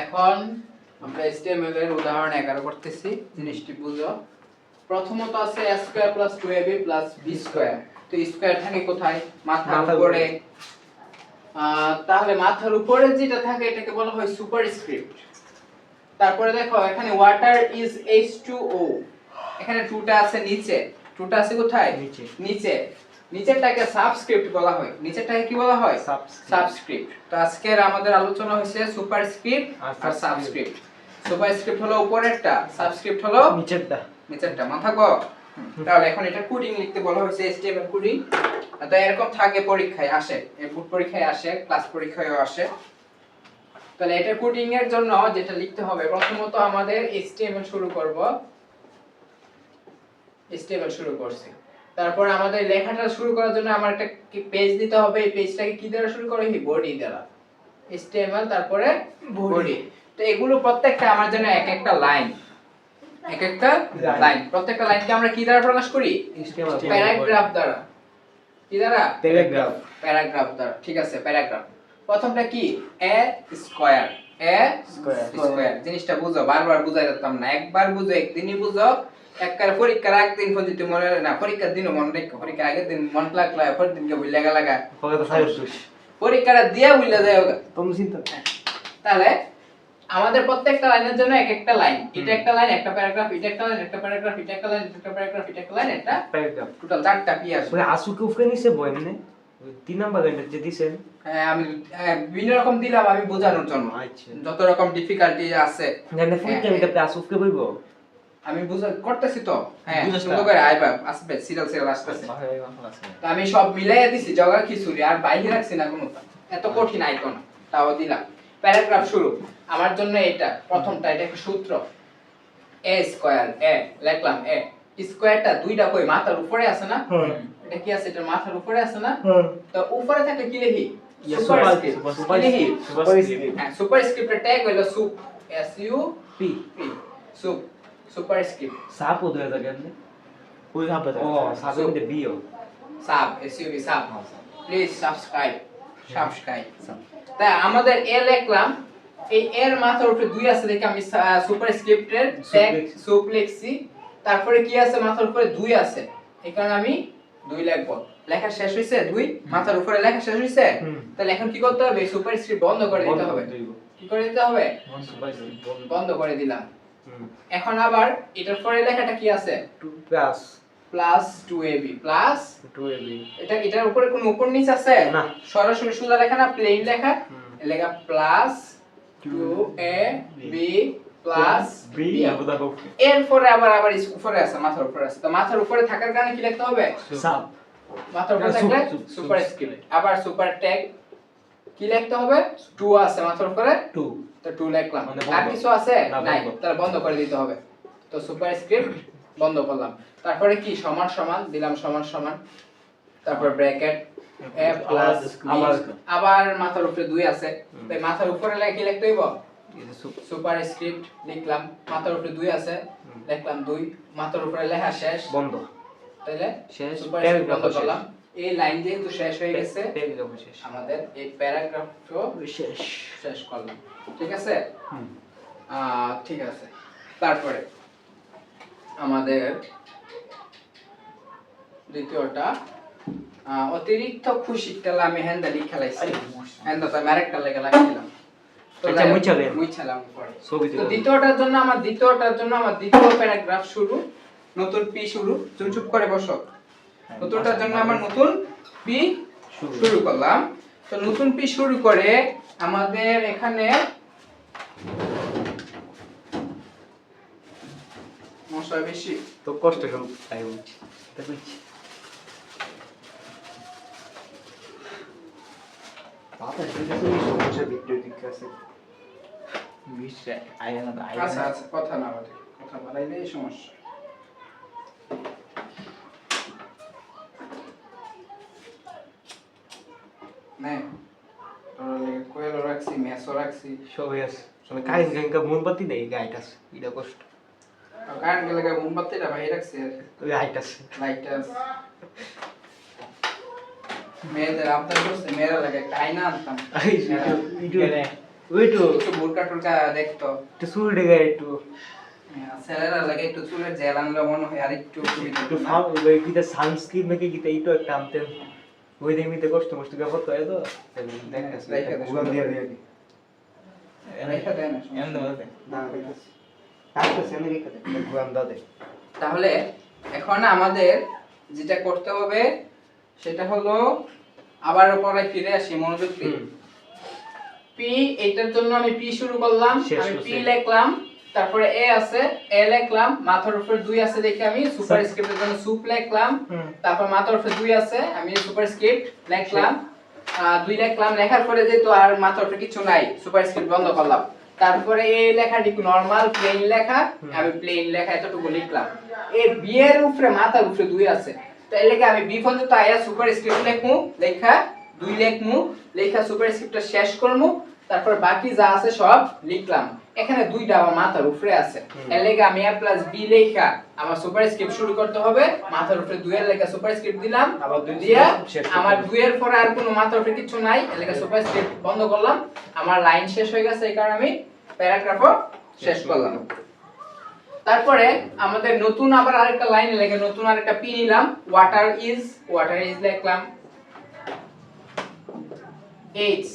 এখন আমরা HTML এর উদাহরণ 11 করতেছি, জিনিসটি বুঝো। প্রথমত আছে a square plus 2ab plus b square. তো স্কয়ার থাকে কোথায়? মাথার উপরে। তাহলে মাথার উপরে যেটা থাকে এটাকে বলা হয় সুপারস্ক্রিপ্ট। তারপরে দেখো এখানে ওয়াটার ইজ H2O, এখানে 2টা আছে নিচে, 2টা আছে কোথায়? নিচে। নিচেরটাকে সাবস্ক্রিপ্ট বলা হয়। নিচেরটাকে কি বলা হয়? সাবস্ক্রিপ্ট। তো আজকের আমাদের আলোচনা হচ্ছে সুপারস্ক্রিপ্ট আর সাবস্ক্রিপ্ট। সুপারস্ক্রিপ্ট হলো উপরেরটা, সাবস্ক্রিপ্ট হলো নিচেরটা। নিচেরটা মাথা গো। তাহলে এখন এটা কোডিং লিখতে বলা হয়েছে, HTML কোডিং। তো এরকম থাকে, পরীক্ষায় আসে, বুট পরীক্ষায় আসে, ক্লাস পরীক্ষায়ও আসে। তাহলে এটা কোডিং এর জন্য যেটা লিখতে হবে, প্রথমত আমাদের HTML শুরু করব। HTML শুরু করছি। তারপর আমাদের লেখাটা শুরু করার জন্য আমার একটা পেজ দিতে হবে। এই পেজটাকে কি দ্বারা শুরু করা হয়? বডি দ্বারা। HTML তারপরে বডি। তো এগুলো প্রত্যেকটা আমার জন্য এক একটা লাইন, এক একটা লাইন। প্রত্যেকটা লাইনকে আমরা কি দ্বারা প্রকাশ করি? প্যারাগ্রাফ দ্বারা। কি দ্বারা? প্যারাগ্রাফ। প্যারাগ্রাফ দ্বারা। ঠিক আছে, প্যারাগ্রাফ। প্রথমটা কি? a square. a স্কয়ার জিনিসটা বুঝো, বারবার বুঝাই দিতাম না, একবার বুঝো, একদিনই বুঝো। একবার পরীক্ষার আগের দিন যদি মনে না, পরীক্ষার দিনও মনে রাখো, পরীক্ষার আগের দিন মন লাগলা, পরের দিনকে ভুলে লাগা, পরীক্ষাটা দিয়া ভুলে যায় তুমি চিন্তা। তাহলে আমাদের প্রত্যেকটা লাইনের জন্য এক একটা লাইন, এটা একটা লাইন, একটা প্যারাগ্রাফ, এটা একটা লাইন, একটা প্যারাগ্রাফ, এটা একটা লাইন, একটা প্যারাগ্রাফ, এটা একটা লাইন, একটা প্যারাগ্রাফ। টোটাল 4টা কি আসবে? ওই আসুকে উপরে নিচে বইনে 3 নাম্বার লাইনটা যে দিবেন। হ্যাঁ, আমি বিভিন্ন রকম দিলাম আমি বোঝানোর জন্য। আচ্ছা, যত রকম ডিফিকাল্টি আছে জানেন ফুলটা এটা আসুকে বইবো, আমি বুঝা করতেছি তো। হ্যাঁ, সুন্দর করে আইবা, আসবে সিরিয়াল আসতেছে। তো আমি সব মিলাইয়া দিছি, জগা খিচুড়ি আর বাইরে রাখছি না কোনটা, এত কঠিন আইকন তাও দিলাম। প্যারাগ্রাফ শুরু আমার জন্য এটা প্রথমটা, এটা একটা সূত্র, a স্কয়ার। a লিখলাম, a স্কয়ারটা দুইটা কই মাথার উপরে আছে না? এটা কি আছে? এটা মাথার উপরে আছে না? তো উপরে থাকলে কি লিখি? সুপারস্ক্রিপ্ট। হ্যাঁ, সুপারস্ক্রিপ্টের ট্যাগ হলো sup, S U P, sup, superscript. সাপ ওদের জায়গা নেই ওই সাপে ও সাপে মধ্যে বিও sub, S U B, sub. Please subscribe, তাই আমাদের a লিখলাম, এই এর মাথার উপরে 2 আছে দেখে আমি সুপারস্ক্রিপ্টের ট্যাগ সুপ লিখছি। তারপরে কি আছে? মাথার উপরে 2 আছে, এই কারণে আমি 2 লিখব। লেখা শেষ হইছে? 2 মাথার উপরে লেখা শেষ হইছে। তাহলে এখন কি করতে হবে? সুপারস্ক্রিপ্ট বন্ধ করে দিতে হবে। কি করে দিতে হবে? বন্ধ করে দিলাম। এখন আবার এটার পরে লেখাটা কি আছে? 2 plus plus 2ab plus 2ab। এটার উপরে কোনো উপর নিচ আছে না, সরাসরি সোজা লেখা না, প্লেন লেখা। লেখা প্লাস 2ab প্লাস b। এরপরে আবার উপরে আছে, মাথার উপরে আছে। তো মাথার উপরে থাকার কারণে কি লিখতে হবে? সাব। মাথার উপরে থাকলে সুপারস্ক্রিপ্ট। আবার সুপার ট্যাগ কি লিখতে হবে? 2 আছে মাথার উপরে 2, তো 2 লিখলাম। আর কিছু আছে? নাই, তাহলে বন্ধ করে দিতে হবে। তো সুপারস্ক্রিপ্ট বন্ধ করলাম। তারপরে কি? সমান সমান দিলাম, সমান সমান, তারপর ব্র্যাকেট a প্লাস আবার মাথার উপরে 2 আছে, তাই মাথার উপরে কি লিখতে হইব? সুপারস্ক্রিপ্ট লিখলাম, মাথার উপরে 2 আছে, লিখলাম 2, মাথার উপরে লেখা শেষ, বন্ধ। তাহলে শেষ, সুপারস্ক্রিপ্ট বন্ধ করলাম। এই লাইন যেহেতু শেষ হয়ে গেছে, আমাদের এই প্যারাগ্রাফটাও শেষ করলাম। ঠিক আছে? ঠিক আছে। তারপরে আমাদের দ্বিতীয়টা অতিরিক্ত খুশি তেলা আমি হ্যান্ডা লিখে লাইছি। হ্যান্ডা তো আমি আরেকটা লেখা লাগছিলাম, তো মুছালাম পরে। তো দ্বিতীয়টার জন্য আমার দ্বিতীয় প্যারাগ্রাফ শুরু, নতুন পি শুরু। চুপ করে বসো। নতুনটার জন্য আমার নতুন পি শুরু করলাম। তো নতুন পি শুরু করে আমাদের এখানে মশা বেশি তো কষ্ট কম তাই বলছি, তাই বলছি। বাবা যদি সমস্যা ভিডিও দেখতেছে মিশে আয়না আচ্ছা আচ্ছা, কথা না বলে, কথা বলাইলে এই সমস্যা। নে তোরা লাগে কোয়েলও রাখছি, মেসও রাখছি, সবই আছে। আমি কাইন গাঙ্গা মোমবাতি দেই গাইটাস, এটা কষ্ট। কারণ গেলে মোমবাতিটা বাইরে রাখছি, ওই আইটাস লাইটটা মেয়েদের আপনার করছে, মেয়েরা লাগে একটা আয়না আনতাম। ওই তো একটু বোরকা টোরকা দেখতো একটু চুল ডেকে একটু ছেলেরা লাগে একটু চুলের জেল আনলে মনে হয় আর একটু সুবিধা একটু হতো না? ফাউ ওই কিটা সানস্ক্রিন নাকি কিটা এইটো একটা আনতেন ওই দেখমিতে কষ্ট মষ্ট ব্যাপার তো এতো দেখতেছি রাইখা দে, গুগল দিয়ে দিয়ে রেখে দেয় না এমন দে না তাহলে সেনে রেখে দে গুগল দাও দে তাহলে এখন আমাদের যেটা করতে হবে সেটা হলো আবার পরে ফিরে আসি মনোযোগ দিয়ে পি এইটার জন্য আমি পি শুরু করলাম শেষ আমি করছি। পি লিখলাম তারপরে এ আছে এ লিখলাম মাথার উপরে 2 আছে দেখে আমি সুপার স্ক্রিপ্টের জন্য সুপ লিখলাম তারপর মাথার উপরে 2 আছে আমি সুপার স্ক্রিপ্ট লিখলাম 2 লিখলাম লেখার পরে যেহেতু আর মাথার উপরে কিছু নাই সুপার স্ক্রিপ্ট বন্ধ করলাম তারপরে এই লেখাটি নরমাল প্লেন লেখা আমি প্লেন লেখা এতটুকু লিখলাম এই বি এর উপরে মাথার উপরে 2 আছে তাইলে কি আমি বি পর্যন্ত আয়া সুপার স্ক্রিপ্ট লিখমু লেখা 2 লিখমু লেখা সুপার স্ক্রিপ্টটা শেষ করমু তারপর বাকি যা আছে সব লিখলাম এখানে দুইটা আমার মাথার উপরে আছে এর লেগে আমি a প্লাস b লেখা আমার সুপার স্ক্রিপ্ট শুরু করতে হবে মাথার উপরে 2 এর লেখা সুপার স্ক্রিপ্ট দিলাম আবার 2 দিয়া শেষ আমার 2 এর পরে আর কোনো মাথার উপরে কিছু নাই এর লেগে সুপার স্ক্রিপ্ট বন্ধ করলাম আমার লাইন শেষ হয়ে গেছে এই কারণে আমি প্যারাগ্রাফও শেষ করলাম তারপরে আমাদের নতুন আবার আরেকটা লাইন লেগে নতুন আরেকটা পি নিলাম ওয়াটার ইজ লিখলাম এইচ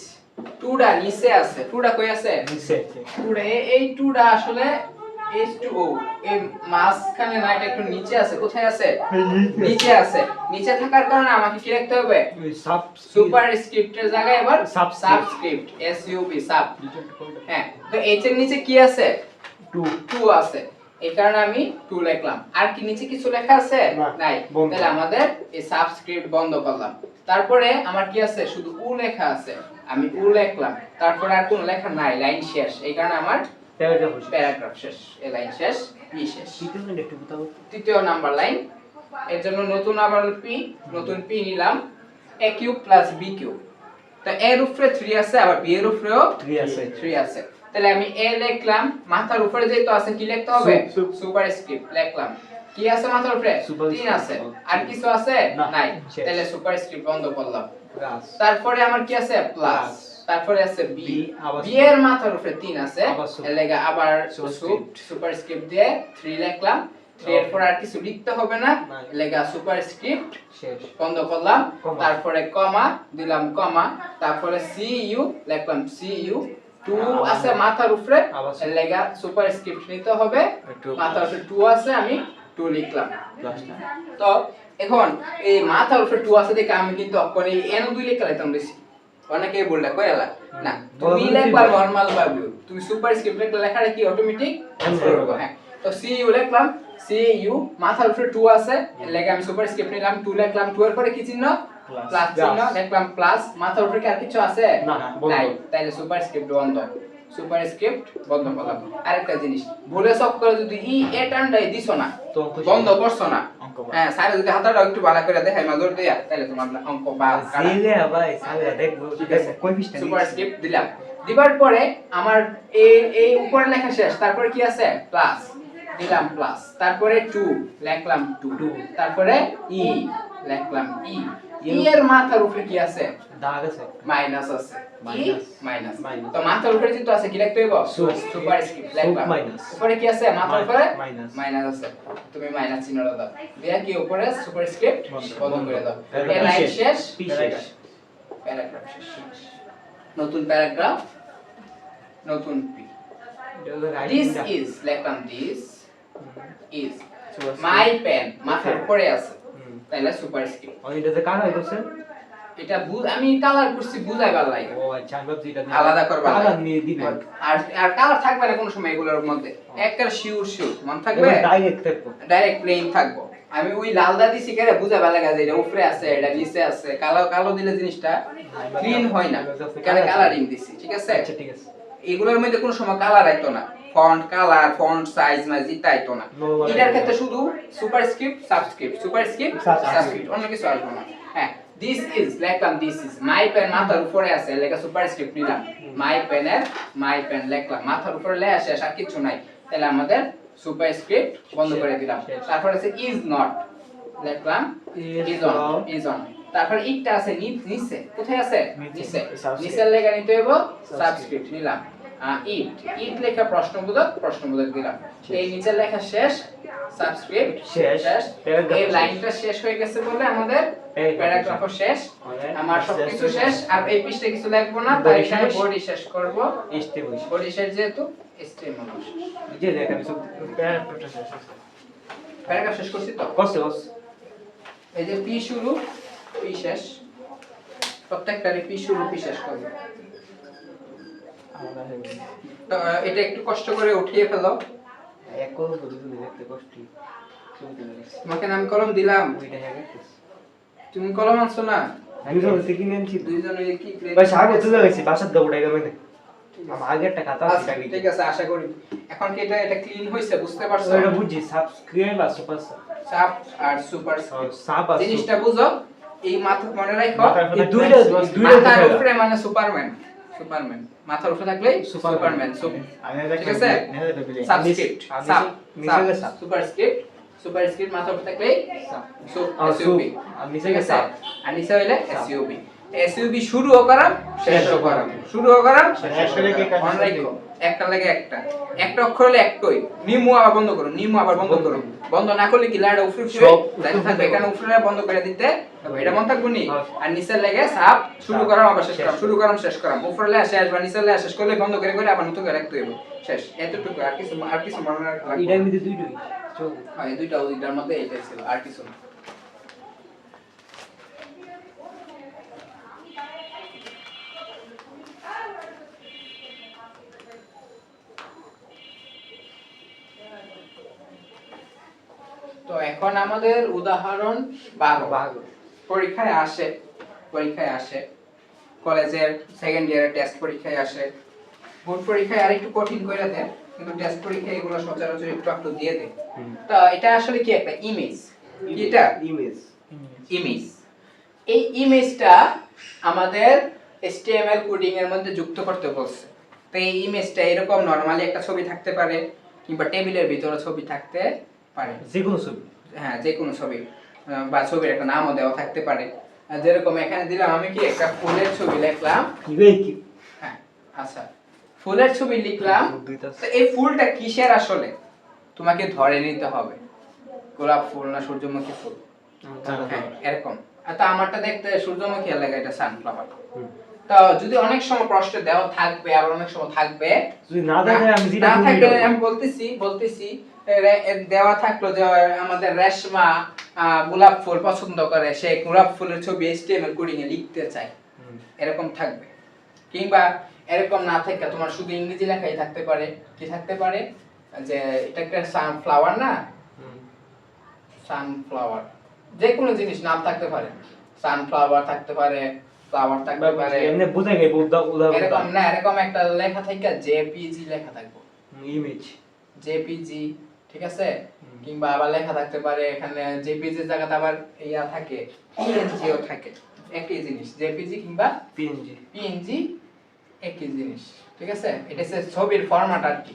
টুডা নিচে আছে টুডা কই আছে নিচে টুডা এই টুডা আসলে H2O এই মাঝখানে না এটা একটু নিচে আছে কোথায় আছে নিচে আছে নিচে থাকার কারণে আমাকে কি লিখতে হবে সাব সুপার স্ক্রিপ্টের জায়গায় এবার Subscript. সাবস্ক্রিপ্ট SUB সাব হ্যাঁ তো এইচ এর নিচে কি আছে 2 আছে এই কারণে আমি 2 লিখলাম আর কি নিচে কিছু লেখা আছে না, নাই বন্ধ। তাহলে আমাদের এই সাবস্ক্রিপ্ট বন্ধ করলাম তারপরে আমার কি আছে শুধু উ লেখা আছে আমি উ লিখলাম তারপরে আর কোনো লেখা নাই লাইন শেষ এই কারণে আমার প্যারাগ্রাফ শেষ এই লাইন শেষ ই শেষ তৃতীয় নাম্বার লাইন এর জন্য নতুন আবার নতুন পি নিলাম a cube plus b cube তো এর উপরে 3 আছে আবার b এর উপরেও 3 আছে তাহলে আমি a লিখলাম মাথার উপরে যেহেতু আছে কি লিখতে হবে সুপার স্ক্রিপ্ট লিখলাম কি আছে মাথার উপরে 3 আছে আর কিছু আছে নাই তাহলে সুপার স্ক্রিপ্ট বন্ধ করলাম তারপরে আমার কি আছে প্লাস তারপরে আছে b b এর মাথার উপরে 3 আছে এর লাগা আবার সুপার স্ক্রিপ্ট দিয়ে 3 লিখলাম 3 এর পর আর কিছু লিখতে হবে না এর লাগা সুপার স্ক্রিপ্ট শেষ বন্ধ করলাম তারপরে কমা দিলাম কমা তারপরে cu লিখলাম cu 2 আছে মাথার উপরে এর লাগা সুপার স্ক্রিপ্ট নিতে হবে মাথার উপরে 2 আছে আমি 2 লিখলাম তো এখন এই মাথার উপরে 2 আছে দেখে আমি কিন্তু অক্ষর এই n 2 লিখে লাইতাম বেশি অনেকে বললা কইলা না তুমি লিখবা নরমাল ভাবে তুমি সুপার স্ক্রিপ্ট লিখলে লেখাটা কি অটোমেটিক হ্যাঁ তো cu লিখলাম cu মাথার উপরে 2 আছে এর লাগা আমি সুপার স্ক্রিপ্ট নিলাম 2 লিখলাম 2 এর পরে কি চিহ্ন প্লাস চিহ্ন লিখলাম প্লাস মাথার উপরে কি আর কিছু আছে নাই তাইলে সুপার স্ক্রিপ্ট বন্ধ সুপার স্ক্রিপ্ট বন্ধ করলাম আরেকটা জিনিস ভুলে সব করে যদি ই এ টানটাই দিছো না বন্ধ করছো না হ্যাঁ স্যার যদি হাতটা একটু ভালো করে দেখাই নজর দিয়া তাহলে তোমার অঙ্ক বা জিলে ভাই সালে দেখবো ঠিক আছে কই পিসটা সুপার স্ক্রিপ্ট দিলাম দিবার পরে আমার এই উপরে লেখা শেষ তারপরে কি আছে প্লাস দিলাম প্লাস তারপরে 2 লিখলাম 2 তারপরে ই লিখলাম ই ই এর মাথার উপরে কি আছে দাগ আছে মাইনাস আছে মাইনাস মাইনাস তো মাথার উপরে যেটা আছে কি লিখতে হইব সুপার স্ক্রিপ্ট লিখলাম মাইনাস উপরে কি আছে মাথার উপরে মাইনাস মাইনাস আছে তুমি মাইনাস চিহ্নটা দাও দিয়া কি উপরে সুপার স্ক্রিপ্ট বন্ধ করে দাও এই লাইন শেষ পি শেষ প্যারাগ্রাফ শেষ নতুন প্যারাগ্রাফ নতুন পি this is লিখলাম this is my pen মাথার উপরে আছে তাইলে সুপার স্ক্রিপ্ট ওইটাতে কালার করছে এটা আমি কালার করছি বুঝাইবার লাগে ও আচ্ছা আমি ভাবছি এটা আলাদা করবা কালার নিয়ে দিবেন আর কালার থাকবে না কোনো সময় এগুলোর মধ্যে একটা শিওর মন থাকবে ডাইরেক্ট থাকবো ডাইরেক্ট প্লেন থাকবো আমি ওই লালদা দিছি কেরে বুঝাইবার লাগে যে এটা উপরে আছে এটা নিচে আছে কালো কালো দিলে জিনিসটা ক্লিন হয় না কারণ কালারিং দিছি ঠিক আছে আচ্ছা ঠিক আছে এগুলোর মধ্যে কোনো সময় কালার আইতো না ফন্ট কালার ফন্ট সাইজ জিতা আইতো না এটার ক্ষেত্রে শুধু সুপারস্ক্রিপ্ট সাবস্ক্রিপ্ট সুপারস্ক্রিপ্ট সাবস্ক্রিপ্ট অন্য কিছু আসবে না হ্যাঁ this is লিখলাম this is my pen মাথার উপরে আছে লেখা সুপারস্ক্রিপ্ট নিলাম my pen এর my pen লিখলাম মাথার উপরে লেখা শেষ আর কিছু নাই তাহলে আমাদের সুপারস্ক্রিপ্ট বন্ধ করে দিলাম তারপর আছে is not লিখলাম is on তারপর ইটটা আছে নিচে কোথায় আছে নিচে নিচের লেখা নিতে হবে সাবস্ক্রিপ্ট নিলাম ইট লেখা প্রশ্নবোধক দিলাম এই নিচের লেখা শেষ সাবস্ক্রিপ্ট শেষ এই লাইনটা শেষ হয়ে গেছে বলে আমাদের প্যারাগ্রাফও শেষ আমার সবকিছু শেষ আর এই পৃষ্ঠাে কিছু লিখবো না তাই এখানে বডি শেষ করব বডি শেষ যেহেতু HTML যে লেখা কিছু প্যারাগ্রাফ শেষ করছি তো এই যে পি শুরু পি শেষ প্রত্যেকটারে পি শুরু পি শেষ করব তো এটা একটু কষ্ট করে উঠিয়ে ফেলো একদম বলি লিখতে কষ্ট তোমাকে নাম কলম দিলাম তুমি কলম আনছো না দুইজন থেকে নিয়েছি দুইজনে কি ভাই সাগর তুলে গেছি বাসার দৌড়াই গেল মানে আমার আগে একটা খাতা আছে ঠিক আছে আশা করি এখন কি এটা ক্লিন হইছে বুঝতে পারছো এটা বুঝি সাবস্ক্রাইব আর সুপার সাব আর সুপার সাব আর জিনিসটা বুঝো এই মাথা মনে রাখো এই দুইটা মাথার উপরে মানে সুপারম্যান মাথার উপরে থাকলেই সুপারম্যান ঠিক আছে সাবস্ক্রিপ্ট সুপারস্ক্রিপ্ট মাথার উপরে থাকলেই এসইউবি আর নিচে গেছে আর নিচে হইলে এসইউবি এসইউবি শুরুও করাম শেষও করাম শুরুও করাম শেষও করাম মনে রাখো একটা লাগে একটা অক্ষর হলে একটাই নিমু আবার বন্ধ করো বন্ধ না করলে কি লাইনটা উপরে লাইন থাকবে এখানে উপরে বন্ধ করে দিতে এটা মন থাকবে নি আর নিচে লাগে সাব শুরু করাম আবার শেষ করাম শুরু করাম শেষ করাম উপরে লাগে শেষ বা নিচে লাগে শেষ করলে বন্ধ করে আবার নতুন করে রাখতে হবে শেষ এতটুকু আর কিছু মনে রাখা এটার মধ্যে দুইটাই চল এই দুইটা ওইটার মধ্যে এইটাই ছিল আর কিছু না তো এখন আমাদের উদাহরণ 12 পরীক্ষায় আসে কলেজের সেকেন্ড ইয়ারের টেস্ট পরীক্ষায় আসে বোর্ড পরীক্ষায় আরেকটু কঠিন করে দেয় কিন্তু টেস্ট পরীক্ষায় এগুলো সচরাচর একটু দিয়ে দেয় তো এটা আসলে কি একটা ইমেজ এটা ইমেজ এই ইমেজটা আমাদের HTML কোডিং এর মধ্যে যুক্ত করতে বলছে তো এই ইমেজটা এরকম নরমালি একটা ছবি থাকতে পারে কিংবা টেবিলের ভিতরে ছবি থাকতে পারে যে কোনো ছবি বা ছবির একটা নামও দেওয়া থাকতে পারে যেরকম এখানে দিলাম আমি কি একটা ফুলের ছবি লিখলাম হ্যাঁ আচ্ছা ফুলের ছবি লিখলাম তো এই ফুলটা কিসের আসলে তোমাকে ধরে নিতে হবে গোলাপ ফুল না সূর্যমুখী ফুল হ্যাঁ এরকম তো আমারটা দেখতে সূর্যমুখী লাগে এটা সানফ্লাওয়ার তো যদি অনেক সময় প্রশ্ন দেওয়া থাকবে আবার অনেক সময় থাকবে যদি না থাকে আমি বলতেছি দেওয়া থাকলো যে আমাদের রেশমা গোলাপ ফুল পছন্দ করে সে গোলাপ ফুলের ছবি HTML কোডিং এ লিখতে চায় এরকম থাকবে কিংবা এরকম না থাকে তোমার শুধু ইংরেজি লেখাই থাকতে পারে কি থাকতে পারে যে এটা একটা সানফ্লাওয়ার না সানফ্লাওয়ার যে কোনো জিনিস নাম থাকতে পারে সানফ্লাওয়ার থাকতে পারে ফ্লাওয়ার থাকতে পারে এমনি বুঝাই গেই উদাহরণ এরকম না এরকম একটা লেখা থাকে JPG লেখা থাকবে ইমেজ JPG ঠিক আছে কিংবা আবার লেখা থাকতে পারে এখানে JPG এর জায়গাতে আবার ইয়া থাকে PNG ও থাকে একই জিনিস JPG কিংবা PNG একই জিনিস ঠিক আছে এটা হচ্ছে ছবির ফরম্যাট আর কি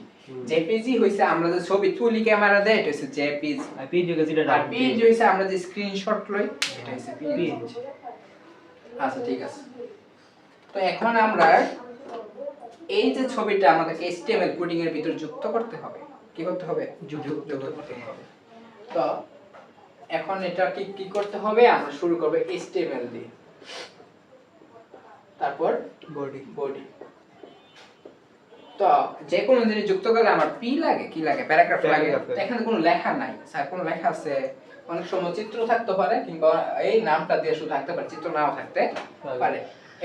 JPG হইছে আমরা যে ছবি তুলি ক্যামেরা দেয় এটা হচ্ছে JPG আর PNG যেটা PNG হইছে আমরা যে স্ক্রিনশট লই এটা হচ্ছে PNG আচ্ছা ঠিক আছে তো এখন আমরা এই যে ছবিটা আমাদেরকে HTML কোডিং এর ভিতর যুক্ত করতে হবে কি করতে হবে যুক্ত করতে হবে তো এখন এটা কি করতে হবে আমরা শুরু করব HTML দিয়ে তারপর বডি তো যে কোনো জিনিস যুক্ত করলে আমার পি লাগে কি লাগে প্যারাগ্রাফ লাগে এখানে কোনো লেখা নাই স্যার কোনো লেখা আছে অনেক সময় চিত্র থাকতে পারে কিংবা এই নামটা দিয়ে শুধু থাকতে পারে চিত্র নাও থাকতে পারে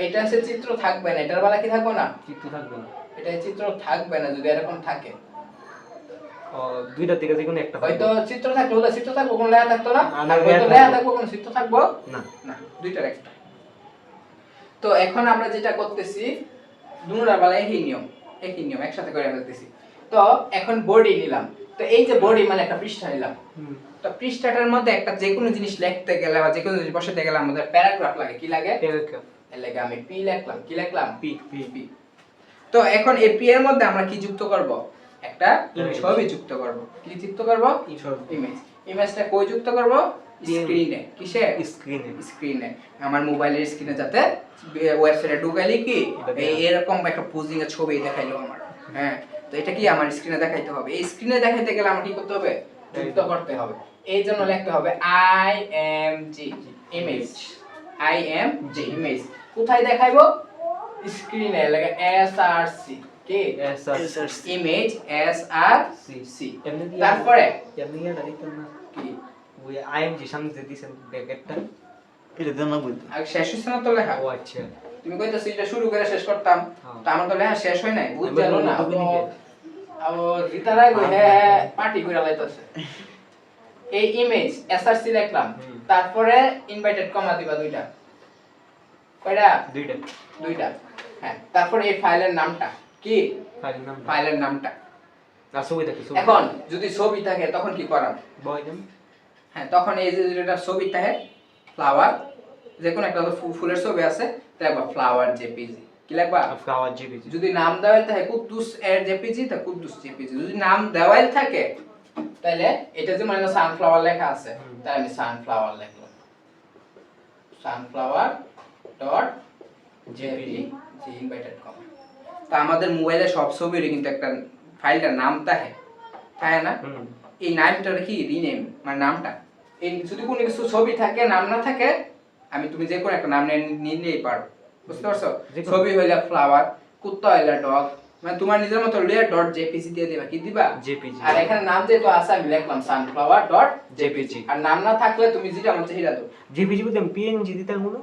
এটা আছে চিত্র থাকবে না এটার বেলা কি থাকবে না চিত্র থাকবে না এটা চিত্র থাকবে না যদি এরকম থাকে দুইটা থেকে যে কোনো একটা হয়তো চিত্র থাকলে ওটা চিত্র থাকবে কোনো লেখা থাকতো না আর হয়তো লেখা থাকবে কোনো চিত্র থাকবে না দুইটার একটা তো এখন আমরা যেটা করতেছি দুটোর বেলা একই নিয়ম একসাথে করে ফেলতেছি তো এখন বডি নিলাম তো এই যে বডি মানে একটা পৃষ্ঠা নিলাম তো পৃষ্ঠাটার মধ্যে একটা যে কোনো জিনিস লিখতে গেলে বা যে কোনো জিনিস বসাতে গেলে আমাদের প্যারাগ্রাফ লাগে কি লাগে প্যারাগ্রাফ এর লাগে আমি পি লিখলাম কি লিখলাম পি তো এখন এই পি এর মধ্যে আমরা কি যুক্ত করব একটা ছবি যুক্ত করব কি যুক্ত করব ইমেজটা কই যুক্ত করব স্ক্রিনে কিসে স্ক্রিনে স্ক্রিনে আমার মোবাইলের স্ক্রিনে যাতে ওয়েবসাইটে ঢুকাইলে কি এরকম একটা পোজিং এর ছবি দেখাইলো আমার হ্যাঁ তো এটা কি আমার স্ক্রিনে দেখাইতে হবে এই স্ক্রিনে দেখাইতে গেলে আমার কি করতে হবে যুক্ত করতে হবে এই জন্য লিখতে হবে img ইমেজ img ইমেজ কোথায় দেখাইবো স্ক্রিনে লাগে src কি SRC ইমেজ src এমনি কি তারপরে এমনি কি না দিতেন না কি ওই IMG সামনে যে দিছেন ব্র্যাকেটটা এটা দেন না বলতে আর শেষ হইছে না তো লেখা ও আচ্ছা তুমি কইতাছ এটা শুরু করে শেষ করতাম হ্যাঁ। তো আমার তো লেখা শেষ হয় নাই বুঝ গেল না আমি বলি কি? ও গিটারাই গো হে পার্টি কইরা লাইতাছে এই ইমেজ src লিখলাম হুম। তারপরে ইনভাইটেড কমা দিবা দুইটা কয়টা দুইটা দুইটা হ্যাঁ তারপরে এই ফাইলের নামটা কি ফাইলের নাম ফাইলের নামটা না ছবি দেখি ছবি এখন যদি ছবি থাকে তখন কি করাম বয় নাম হ্যাঁ তখন এই যে যেটা ছবি থাকে ফ্লাওয়ার যে কোনো একটা ফুলের ছবি আছে তাহলে ফ্লাওয়ার জেপিজি কি লাগবা ফ্লাওয়ার জিপিজি যদি নাম দেওয়াল থাকে কুদ্দুস এর জেপিজি তা কুদ্দুস জেপিজি যদি নাম দেওয়াল থাকে তাহলে এটা যে মানে সানফ্লাওয়ার লেখা আছে তাহলে আমি সানফ্লাওয়ার লিখলাম সানফ্লাওয়ার ডট জেপিজি জি ইনভাইটেড কম তা আমাদের মোবাইলে সব ছবিরই কিন্তু একটা ফাইলটার নাম থাকে তাই না হুম এই নামটা কি রিনেম মানে নামটা এই যদি কোনো কিছু ছবি থাকে নাম না থাকে আমি তুমি যে কোনো একটা নাম নিলেই পারো বুঝতে পারছো যেকোনো। ছবি হইলা ফ্লাওয়ার কুত্তা হইলা ডগ মানে তোমার নিজের মতো লেয়ার ডট জেপিজি দিয়ে দিবা কি দিবা জেপিজি আর এখানে নাম যেহেতু আছে আমি লিখলাম সানফ্লাওয়ার ডট জেপিজি আর নাম না থাকলে তুমি যেটা মন চাই দাও জেপিজি বলতে পিএনজি দিতে মনে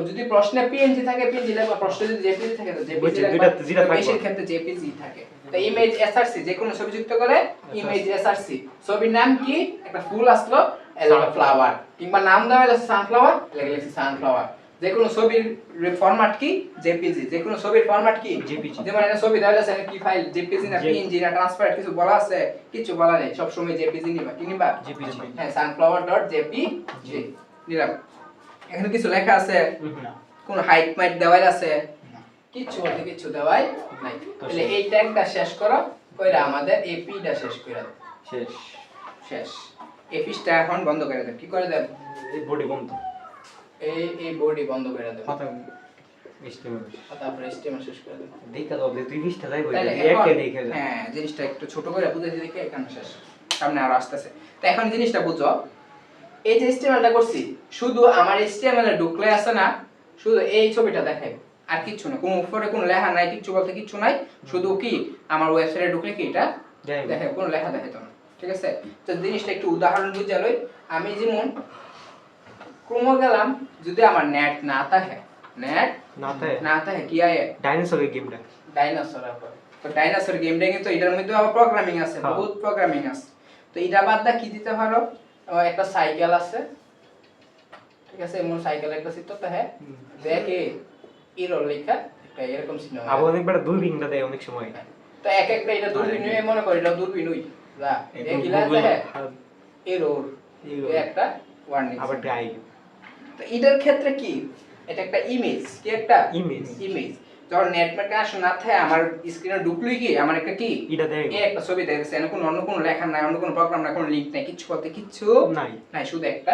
যদি প্রশ্নে পিএনজি থাকে পিএনজি লিখবা প্রশ্নে যদি জেপিজি থাকে তো জেপিজি বুঝছি, লিখবা যেটা থাকবে। বেশির ক্ষেত্রে জেপিজি থাকে তো ইমেজ এসআরসি যে কোনো ছবি যুক্ত করে ইমেজ এসআরসি ছবির নাম কি একটা ফুল আসলো এলাকা ফ্লাওয়ার কিংবা নাম দেওয়া হলো সানফ্লাওয়ার লেখা সানফ্লাওয়ার যে কোনো ছবির ফরম্যাট কি জেপিজি যে কোনো ছবির ফরম্যাট কি JPG যেমন একটা ছবি দেওয়া আছে কি ফাইল জেপিজি না পিএনজি না ট্রান্সপারেন্ট কিছু বলা আছে কিছু বলা নেই সব সময় জেপিজি নিবা কি নিবা জেপিজি হ্যাঁ sunflower.jpg নিলাম এখানে কিছু লেখা আছে কোন হাইট মাইট দেওয়াই আছে কিছু বলতে কিছু দেওয়াই নাই তাহলে এই ট্যাগটা শেষ করো কইরা আমাদের এই পিটা শেষ কইরা দাও শেষ শেষ এই পিসটা এখন বন্ধ করে দাও কি করে দেব এই বডি বন্ধ এই বডি বন্ধ করে দাও কথা ইস্তেমাল তারপরে স্টেমার শেষ করে দাও দেখা দাও যে তুই বিশটা যাই বই তাহলে একে এখন- দেখে যা হ্যাঁ জিনিসটা একটু ছোট করে বুঝাই দিলে এখানে শেষ সামনে আরো আসতেছে তো এখন জিনিসটা বুঝো এই যে HTML-টা করছি শুধু আমার HTML-এ ঢুকলে আছে না শুধু এই ছবিটা দেখাই আর কিছু না কোনো উপরে কোনো লেখা নাই কিছু বলতে কিছু নাই শুধু কি আমার ওয়েবসাইটে ঢুকলে কি এটা যাই দেখাই কোনো লেখা দেখাইতো না ঠিক আছে তো জিনিসটা একটু উদাহরণ বুঝে লই আমি যেমন ক্রোমো গেলাম যদি আমার নেট না থাকে নেট না তাই কি আয় ডাইনোসরের গেমটা ডাইনোসর আবার তো ডাইনোসর গেমটা কিন্তু এটার মধ্যে আবার প্রোগ্রামিং আছে হ্যাঁ। বহুত প্রোগ্রামিং আছে তো এটা বাদ দা কি দিতে পারো একটা সাইকেল আছে ঠিক আছে এমন সাইকেল একটা চিত্র তো হ্যাঁ দেখে এরর লেখা একটা এরকম সিনেমা আবার অনেকবার দূরবীনটা দেয় অনেক সময় তো এক একটা এটা দূরবীন হয়ে মনে করি এটা দূরবীন হই যা এখন দেখিলা Google- হ্যাঁ এরর Error। একটা ওয়ার্নিং আবার ড্রাইভ তো এটার ক্ষেত্রে কি এটা একটা ইমেজ কি একটা Image। ইমেজ যখন নেট কানেকশন না থাকে আমার স্ক্রিনে ঢুকলই কি আমার একটা কি এটা দেয় এই একটা ছবি দেখছে এখানে কোনো অন্য কোনো লেখা নাই অন্য কোনো প্রোগ্রাম নাই কোনো লিংক নাই কিছু বলতে কিছু নাই নাই শুধু একটা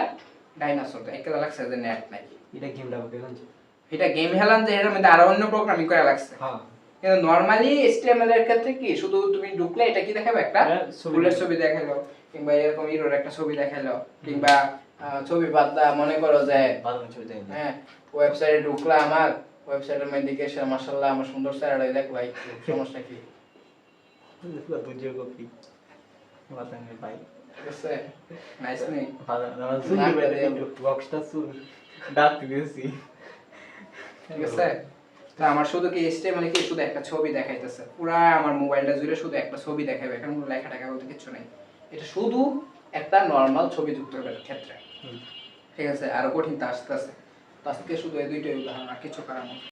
ডাইনোসর একটা লাগছে যে নেট নাই এটা গেমটা বলতে জানছি এটা গেম হেলান যে এর মধ্যে আরো অন্য প্রোগ্রামিং করা লাগছে হ্যাঁ কিন্তু নরমালি HTML এর ক্ষেত্রে কি শুধু তুমি ঢুকলে এটা কি দেখাবে একটা হ্যাঁ, ছবি ফুলের দেখাবে। ছবি দেখালো কিংবা এরকম ইরোর একটা ছবি দেখালো কিংবা ছবি বাদ দা মনে করো যে ভালো ছবি দেয় হ্যাঁ ওয়েবসাইটে ঢুকলা আমার ওয়েবসাইটের মধ্যে গেছে মাশাআল্লাহ আমার সুন্দর স্যারটা দেখলা সমস্যা কি পুরো দুজে কপি মাথা নেই ভাই ঠিক আছে নাইস নেই ভালো আমার সুই বেড়ে বক্সটা সুই দাঁত দিয়েছি ঠিক আছে তো আমার শুধু কি HTML কি শুধু একটা ছবি দেখাইতেছে পুরা আমার মোবাইলটা জুড়ে শুধু একটা ছবি দেখাবে এখানে কোনো লেখা টাকা বলতে কিছু নাই এটা শুধু একটা নরমাল ছবি যুক্ত করার ক্ষেত্রে ঠিক আছে আরো কঠিন তা আসতেছে তো আজকে শুধু এই দুইটাই উদাহরণ আর কিছু করার মতো